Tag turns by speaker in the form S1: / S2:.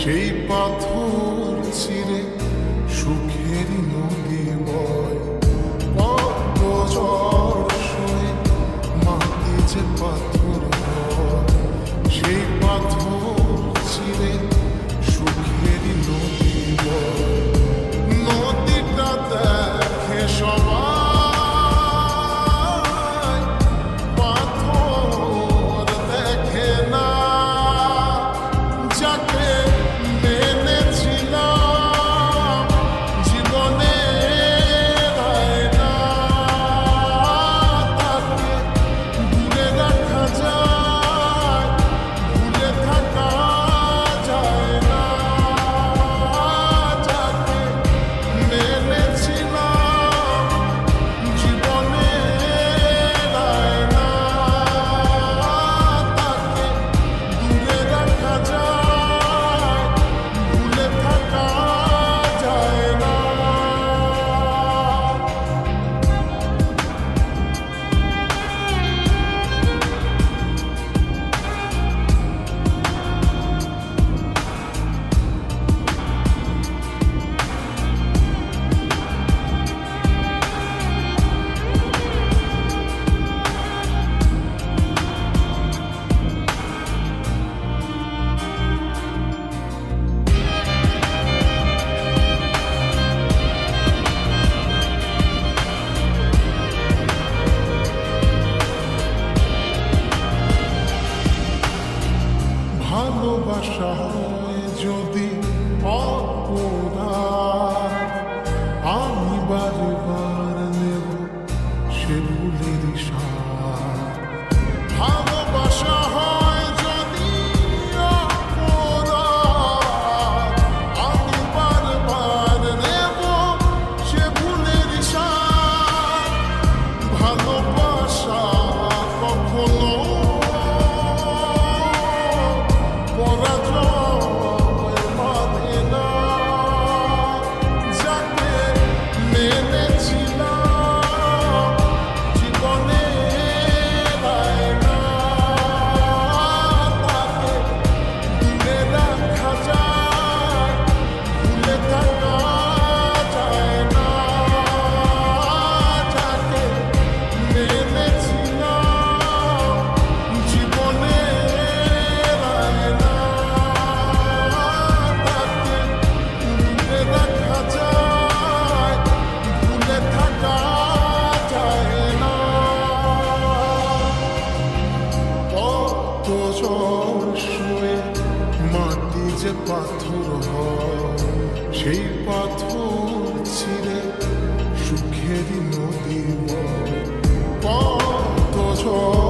S1: সেই পাথর ছিঁড়ে সুখের নদী বয়, কত ঝড় সয়ে মাটি যে পাথর হয়, সেই পাথর ছিঁড়ে সুখের নদী বয়। নদীটা দেখে সবাই, পাথর দেখে না। যাকে মেনেছিলাম জীবনের আয়না, তাকে দূরে রাখা যায়, ভুলে থাকা যায় না। যাকে মেনেছিলাম জীবনের আয়না, তাকে দূরে রাখা যায়, ভুলে থাকা যায় না। ভালোবাসা হয় যদি অপরাধ, আমি বারবার নেব সে ভুলের স্বাদ। ভালোবাসা হয় যদি অপরাধ, আমি বারবার নেব সে ভুলের স্বাদ। ভালোবাসা কখনো পরাজয় মানে না। যাকে মেনেছিলাম জীবনের আয়না, তাকে দূরে রাখা যায়, ভুলে থাকা যায় না। যাকে মেনেছিলাম জীবনের আয়না, তাকে দূরে রাখা যায়, ভুলে থাকা যায় না। কত ঝড় সয়ে মাটি যে পাথর হয়, সেই পাথর ছিঁড়ে সুখের নদী বয়। কত ঝড়